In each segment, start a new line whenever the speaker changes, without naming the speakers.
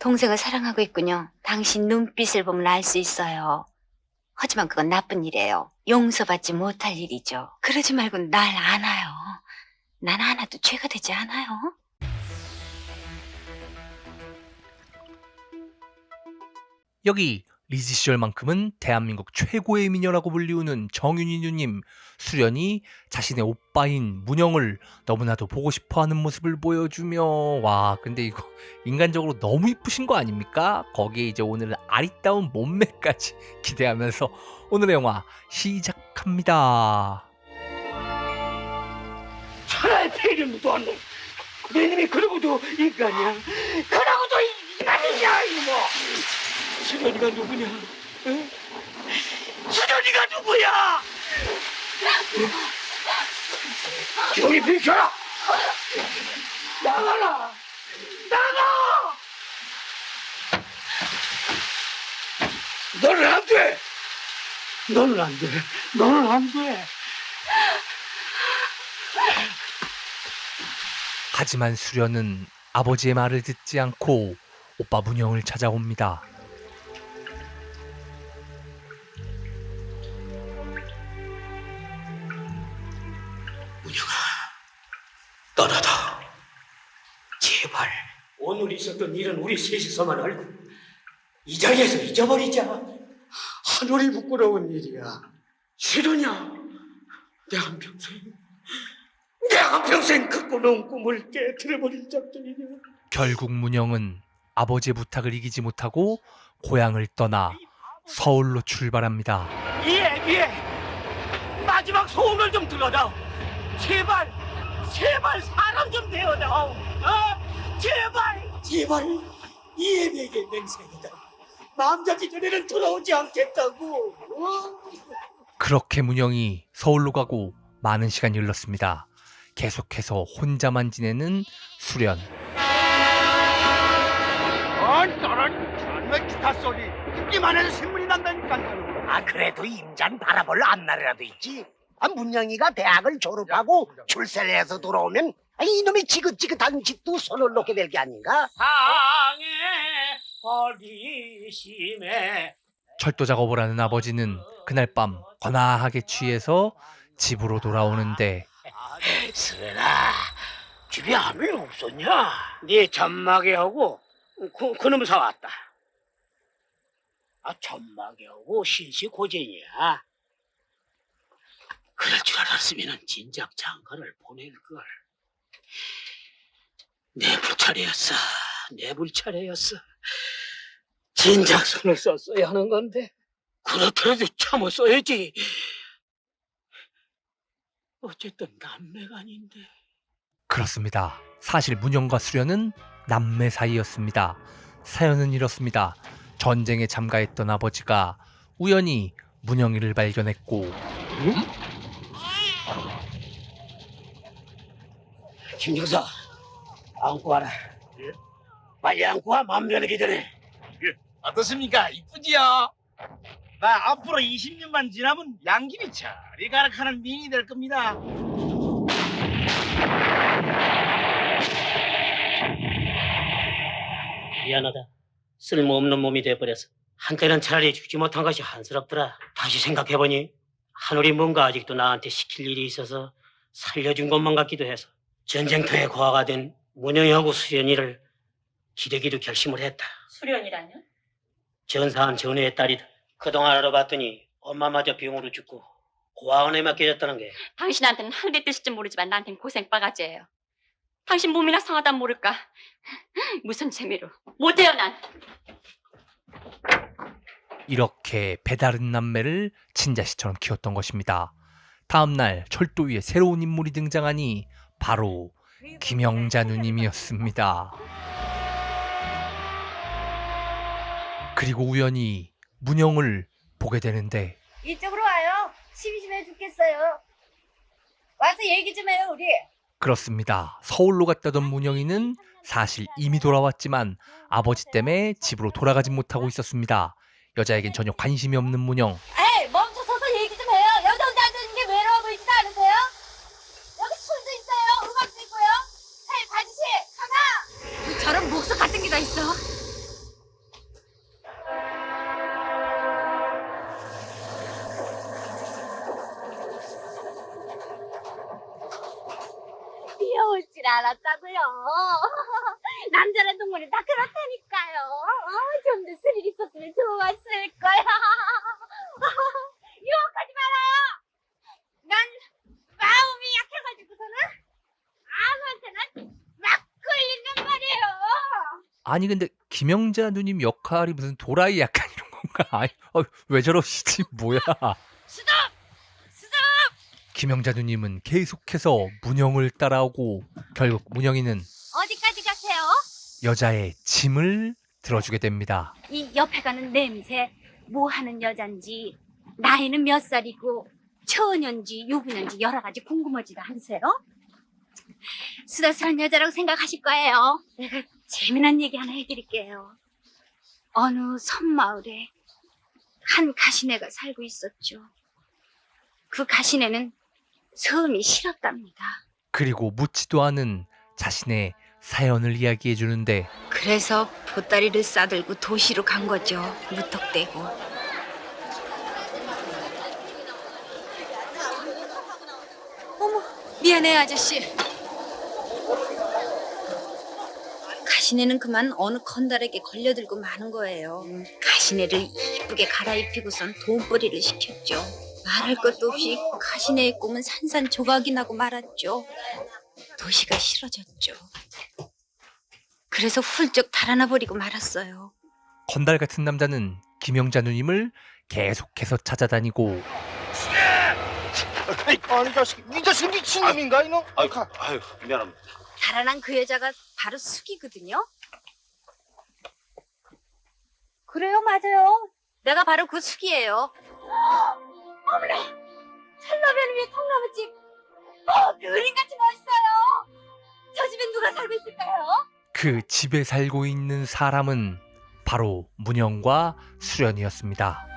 동생을 사랑하고 있군요. 당신 눈빛을 보면 알 수 있어요. 하지만 그건 나쁜 일이에요. 용서받지 못할 일이죠. 그러지 말고 날 안아요. 난 하나도 죄가 되지 않아요.
여기 리즈 시절만큼은 대한민국 최고의 미녀라고 불리우는 정윤희 누님, 수련이 자신의 오빠인 문영을 너무나도 보고 싶어하는 모습을 보여주며, 와 근데 이거 인간적으로 너무 이쁘신 거 아닙니까? 거기에 이제 오늘은 아리따운 몸매까지 기대하면서 오늘의 영화 시작합니다.
천하의 폐를 묻어한 놈. 내 놈이 그러고도 인간이야. 그러고도 인간이냐 이놈아. 수련이가 누구냐? 응? 수련이가 누구야? 저기 비켜라. 나가라. 나가. 너는 안 돼. 너는 안 돼. 너는 안 돼.
하지만 수련은 아버지의 말을 듣지 않고 오빠 문영을 찾아옵니다.
문영아, 떠나다. 제발 오늘 있었던 일은 우리 셋이서만 알고 이 자리에서 잊어버리자. 하늘이 부끄러운 일이야. 싫으냐? 내 한평생 갖고 놓은 꿈을 깨트려버릴 작정이냐.
결국 문영은 아버지의 부탁을 이기지 못하고 고향을 떠나 서울로 출발합니다.
이 애비에 마지막 소원을 좀 들어다오. 제발 사람 좀 되어다오. 제발 이 애비에게 맹세이다. 마음 잡기 전에는 돌아오지 않겠다고.
그렇게 문영이 서울로 가고 많은 시간이 흘렀습니다. 계속해서 혼자만 지내는 수련.
나는 정말 기타 소리 듣기만 해도 신문이 난다니까.
그래도 임잔 바라볼 앞날이라도 있지. 문영이가 대학을 졸업하고 출세를 해서 돌아오면 이놈이 지긋지긋한 짓도 손을 놓게 될 게 아닌가?
상의 허리심에
철도 작업을 하는 아버지는 그날 밤 거나하게 취해서 집으로 돌아오는데
수연아, 집에 아무 일 없었냐?
네 점막에 하고 그놈 사왔다.
점막에 오고 신시고쟁이야.
그럴 줄 알았으면 진작 장가를 보낼 걸. 내 불찰이었어. 진작 손을 썼어야 하는 건데. 그렇더라도 참았어야지. 어쨌든 남매가 아닌데.
그렇습니다. 사실 문영과 수련은 남매 사이였습니다. 사연은 이렇습니다. 전쟁에 참가했던 아버지가 우연히 문영이를 발견했고
김정사, 안고 와라. 빨리 안고 와, 맘 변하기 전에.
어떻습니까? 이쁘지요? 나 앞으로 20년만 지나면 양귀비 저리 가락하는 미인이 될 겁니다.
미안하다. 쓸모없는 몸이 돼버려서. 한때는 차라리 죽지 못한 것이 한스럽더라. 다시 생각해보니 하늘이 뭔가 아직도 나한테 시킬 일이 있어서 살려준 것만 같기도 해서 전쟁터에 고아가 된 문영이하고 수련이를 기르기로 결심을 했다.
수련이라뇨?
전사한 전우의 딸이다. 그동안 알아봤더니 엄마마저 병으로 죽고 고아원에 맡겨졌다는 게.
당신한테는 하늘의 뜻일지 모르지만 나한테는 고생바가지예요. 당신 몸이나 상하단 모를까? 무슨 재미로? 못해요 난.
이렇게 배다른 남매를 친자식처럼 키웠던 것입니다. 다음날 철도 위에 새로운 인물이 등장하니 바로 김영자 누님이었습니다. 그리고 우연히 문영을 보게 되는데
이쪽으로 와요. 심심해 죽겠어요. 와서 얘기 좀 해요, 우리.
그렇습니다. 서울로 갔다던 문영이는 사실 이미 돌아왔지만 아버지 때문에 집으로 돌아가지 못하고 있었습니다. 여자에겐 전혀 관심이 없는 문영.
에이, 멈춰서서 얘기 좀 해요. 여자 혼자 앉아있는 게 외로워 보이지도 않으세요? 여기 술도 있어요. 음악도 있고요. 에이, 아저씨, 가자. 저런 목수 같은 게 다 있어. 알았다고요. 남자란 동물은 다 그렇다니까요. 좀 더 스릴 있었으면 좋았을 거야. 유혹하지 말아요. 난 마음이 약해가지고서는 아무한테나 막 끌린단 말이에요.
아니 근데 김영자 누님 역할이 무슨 도라이 약간 이런 건가? 아니, 왜 저러시지? 뭐야?
스톱! 스톱!
김영자 누님은 계속해서 문영을 따라오고 결국 문영이는
어디까지 가세요?
여자의 짐을 들어주게 됩니다.
이 옆에 가는 냄새, 뭐 하는 여잔지, 나이는 몇 살이고, 처녀인지 유부녀인지 여러 가지 궁금하지도 않으세요? 수다스러운 여자라고 생각하실 거예요. 내가 재미난 얘기 하나 해드릴게요. 어느 섬마을에 한 가시네가 살고 있었죠. 그 가시네는 섬이 싫었답니다.
그리고 묻지도 않은 자신의 사연을 이야기해 주는데
그래서 보따리를 싸들고 도시로 간 거죠. 무턱대고. 미안해요, 아저씨. 가시네는 그만 어느 건달에게 걸려들고 마는 거예요. 가시네를 이쁘게 갈아입히고선 돈벌이를 시켰죠. 말할 것도 없이 가시네의 꿈은 산산조각이 나고 말았죠. 도시가 싫어졌죠. 그래서 훌쩍 달아나 버리고 말았어요.
건달 같은 남자는 김영자 누님을 계속해서 찾아다니고
아니 자식, 이 자식 미친놈인가 이놈?
아유, 미안합니다.
달아난 그 여자가 바로 숙이거든요. 그래요, 맞아요. 내가 바로 그 숙이에요.
어머나! 철라변 위에 통나무집! 그림같이 멋있어요! 저 집엔 누가 살고 있을까요?
그 집에 살고 있는 사람은 바로 문영과 수련이었습니다.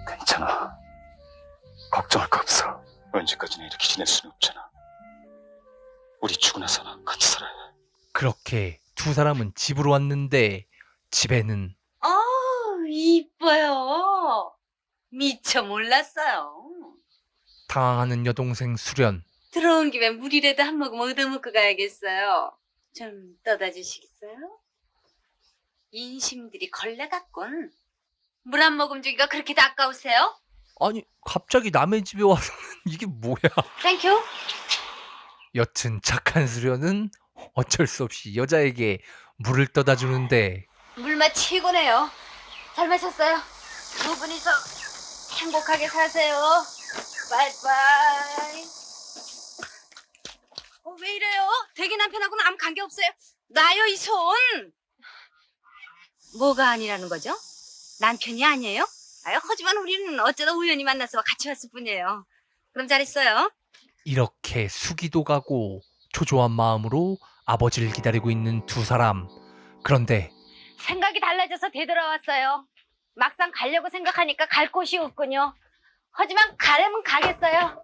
괜찮아. 걱정할 거 없어. 언제까지나 이렇게 지낼 수는 없잖아. 우리 죽고 나서는 같이 살아야 해.
그렇게 두 사람은 집으로 왔는데 집에는
이뻐요. 미처 몰랐어요.
당황하는 여동생 수련.
들어온 김에 물이라도 한 모금 얻어먹고 가야겠어요. 좀 떠다 주시겠어요? 인심들이 걸레 같군. 물 한 모금 주기가 그렇게 아까우세요?
아니 갑자기 남의 집에 와서는 이게 뭐야?
땡큐.
여튼 착한 수련은 어쩔 수 없이 여자에게 물을 떠다 주는데
물맛 최고네요. 잘 마셨어요. 두 분이서 행복하게 사세요. 바이바이. 왜 이래요? 대기 남편하고는 아무 관계 없어요. 놔요, 이 손. 뭐가 아니라는 거죠? 남편이 아니에요? 하지만 우리는 어쩌다 우연히 만나서 같이 왔을 뿐이에요. 그럼 잘했어요.
이렇게 수기도 가고 초조한 마음으로 아버지를 기다리고 있는 두 사람. 그런데
생각이 달라져서 되돌아왔어요. 막상 가려고 생각하니까 갈 곳이 없군요. 하지만 가려면 가겠어요.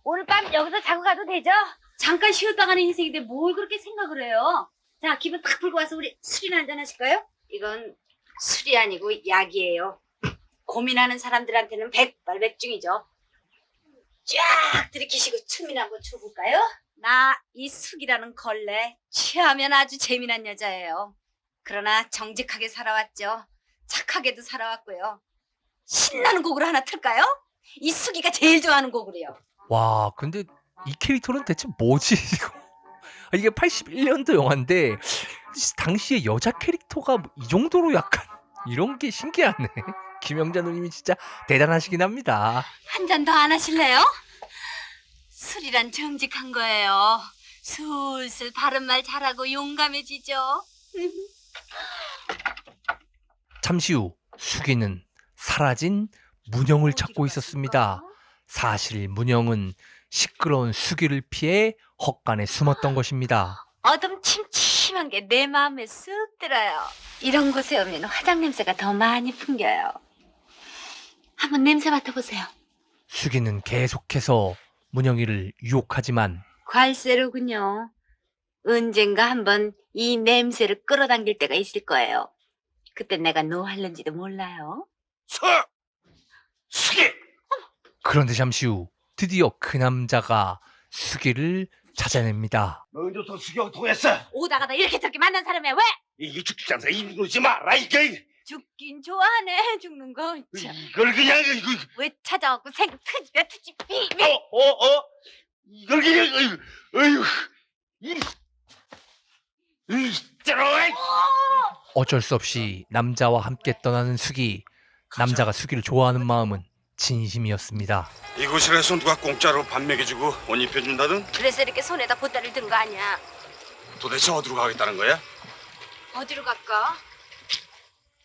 오늘 밤 여기서 자고 가도 되죠?
잠깐 쉬었다 가는 인생인데 뭘 그렇게 생각을 해요? 자, 기분 탁 풀고 와서 우리 술이나 한잔 하실까요? 이건 술이 아니고 약이에요. 고민하는 사람들한테는 백발백중이죠. 쫙 들이키시고 춤이나 한번 춰볼까요? 나 이 숙이라는 걸레 취하면 아주 재미난 여자예요. 그러나 정직하게 살아왔죠. 착하게도 살아왔고요. 신나는 곡으로 하나 틀까요? 이 숙이가 제일 좋아하는 곡으로요.
와 근데 이 캐릭터는 대체 뭐지 이거? 이게 81년도 영화인데 당시에 여자 캐릭터가 이 정도로 약간 이런 게 신기하네. 김영자 누님이 진짜 대단하시긴 합니다.
한 잔 더 안 하실래요? 술이란 정직한 거예요. 술술 바른말 잘하고 용감해지죠.
잠시 후 수기는 사라진 문영을 찾고 있었습니다. 사실 문영은 시끄러운 수기를 피해 헛간에 숨었던 것입니다.
어둠 침침한 게 내 마음에 쓱 들어요. 이런 곳에 오면 화장 냄새가 더 많이 풍겨요. 한번 냄새 맡아보세요.
수기는 계속해서 문영이를 유혹하지만
괄세로군요. 언젠가 한번 이 냄새를 끌어당길 때가 있을 거예요. 그때 내가 노할는지도 몰라요.
수기!
그런데 잠시 후 드디어 그 남자가 수기를 찾아냅니다.
너희도 수경 통했어.
오다가다 이렇게 저렇게 만난 사람이야. 왜?
이 죽지 않아. 이러지 마라 이게.
죽긴 좋아하네. 죽는 거. 참.
이걸 그냥 이거.
왜 찾아갖고 트집이야 트집.
이걸 그냥 어휴. 이 들어와.
어쩔 수 없이 남자와 함께 떠나는 수기. 남자가 수기를 좋아하는 마음은 진심이었습니다.
이곳이라서 누가 공짜로 밥 먹여주고 옷 입혀준다든?
그래서 이렇게 손에다 보따리를 든 거 아니야.
도대체 어디로 가겠다는 거야?
어디로 갈까?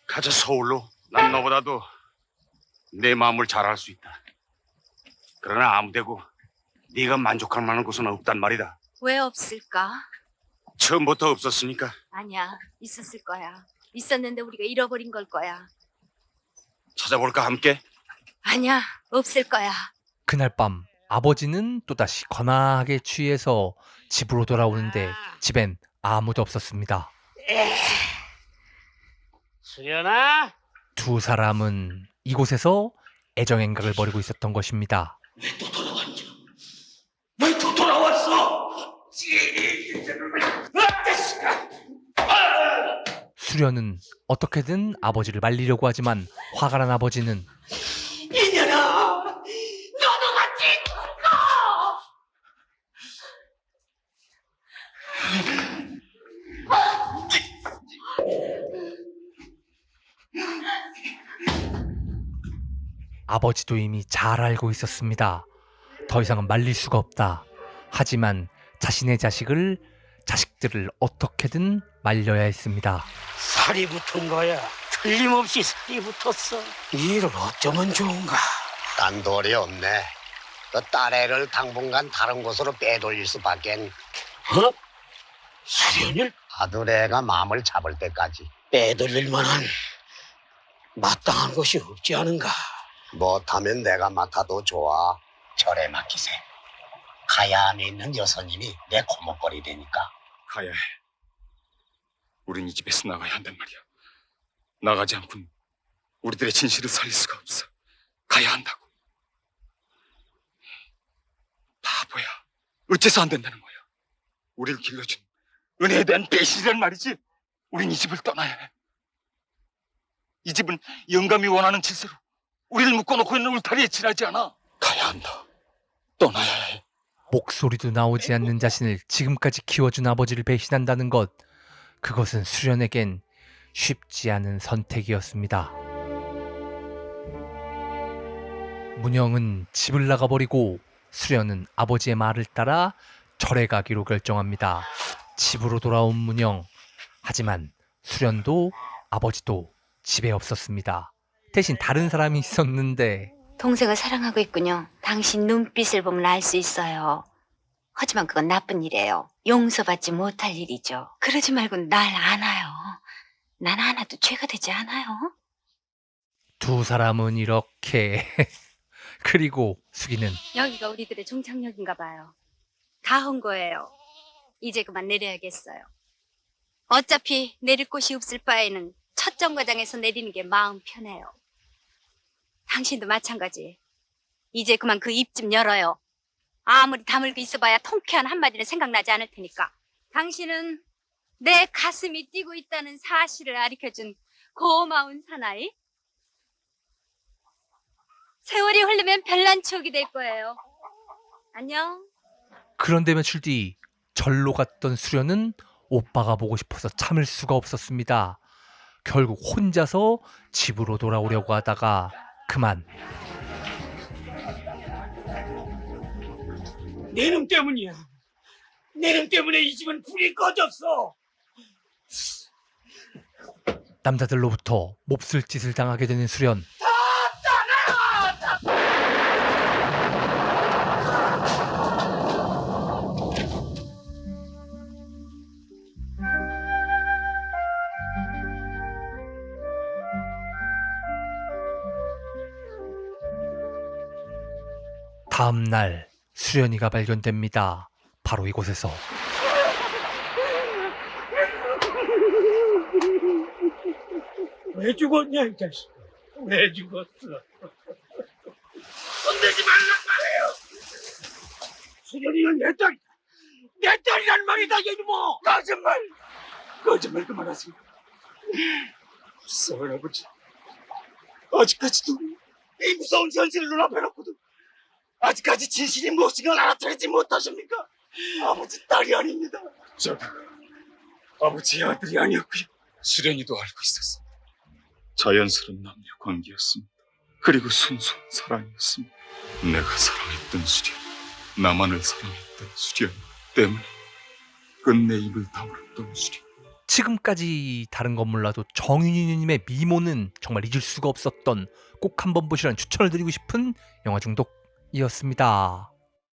가자 서울로. 난 너보다도 내 마음을 잘 알 수 있다. 그러나 아무데고 네가 만족할 만한 곳은 없단 말이다.
왜 없을까?
처음부터 없었으니까.
아니야. 있었을 거야. 있었는데 우리가 잃어버린 걸 거야.
찾아볼까 함께?
아니야. 없을 거야.
그날 밤 아버지는 또다시 거나하게 취해서 집으로 돌아오는데 집엔 아무도 없었습니다.
수련아,
두 사람은 이곳에서 애정행각을 벌이고 있었던 것입니다.
왜 또 돌아왔냐? 왜 또 돌아왔어?
수련은 어떻게든 아버지를 말리려고 하지만 화가 난 아버지는
이년아, 너도 같이 죽어!
아버지도 이미 잘 알고 있었습니다. 더 이상은 말릴 수가 없다. 하지만 자신의 자식들을 어떻게든 말려야 했습니다.
살이 붙은 거야. 틀림없이 살이 붙었어. 이 일을 어쩌면 좋은가?
딴 돌이 없네. 너 딸애를 당분간 다른 곳으로 빼돌릴 수밖엔.
수련을
아들애가 마음을 잡을 때까지.
빼돌릴 만한 마땅한 것이 없지 않은가?
못하면 내가 맡아도 좋아. 절에 맡기세. 가야함에 있는 여사님이 내 고목거리 되니까.
가야 해. 우린 이 집에서 나가야 한단 말이야. 나가지 않고는 우리들의 진실을 살릴 수가 없어. 가야 한다고. 바보야. 어째서 안 된다는 거야. 우리를 길러준 은혜에 대한 배신이란 말이지. 우린 이 집을 떠나야 해. 이 집은 영감이 원하는 질서로 우리를 묶어놓고 있는 울타리에 지나지 않아. 가야 한다. 떠나야 해.
목소리도 나오지 않는 자신을 지금까지 키워준 아버지를 배신한다는 것, 그것은 수련에겐 쉽지 않은 선택이었습니다. 문영은 집을 나가버리고 수련은 아버지의 말을 따라 절에 가기로 결정합니다. 집으로 돌아온 문영. 하지만 수련도 아버지도 집에 없었습니다. 대신 다른 사람이 있었는데
동생을 사랑하고 있군요. 당신 눈빛을 보면 알 수 있어요. 하지만 그건 나쁜 일이에요. 용서받지 못할 일이죠. 그러지 말고 날 안아요. 난 안아도 죄가 되지 않아요.
두 사람은 이렇게 그리고 수기는
여기가 우리들의 종착역인가 봐요. 다 온 거예요. 이제 그만 내려야겠어요. 어차피 내릴 곳이 없을 바에는 첫 정거장에서 내리는 게 마음 편해요. 당신도 마찬가지. 이제 그만 그 입 좀 열어요. 아무리 다물고 있어봐야 통쾌한 한마디는 생각나지 않을 테니까. 당신은 내 가슴이 뛰고 있다는 사실을 가르쳐준 고마운 사나이. 세월이 흐르면 별난 추억이 될 거예요. 안녕.
그런데 며칠 뒤 절로 갔던 수련은 오빠가 보고 싶어서 참을 수가 없었습니다. 결국 혼자서 집으로 돌아오려고 하다가 그만.
내 놈 때문이야. 내 놈 때문에 이 집은 불이 꺼졌어.
남자들로부터 몹쓸 짓을 당하게 되는 수련. 다음 날 수련이가 발견됩니다. 바로 이곳에서.
왜 죽었냐 이 자식? 왜 죽었어?
건들지 말란 말이에요. 수련이는 내 딸이다. 내 딸이란 말이다, 이놈아. 거짓말 그만하세요. 불쌍한 아버지. 아직까지도 이 무서운 현실을 눈앞에 놓고도 아직까지 진실이 무엇인가 알아차리지 못하십니까? 아버지 딸이 아닙니다. 저도 아버지의 아들이 아니었고요. 수련이도 알고 있었습니다. 자연스러운 남녀 관계였습니다. 그리고 순수한 사랑이었습니다. 내가 사랑했던 수련, 나만을 사랑했던 수련 때문에 끝내 입을 다물었던 수련.
지금까지 다른 건 몰라도 정윤희 누님의 미모는 정말 잊을 수가 없었던, 꼭 한번 보시라는 추천을 드리고 싶은 영화 중독이었습니다.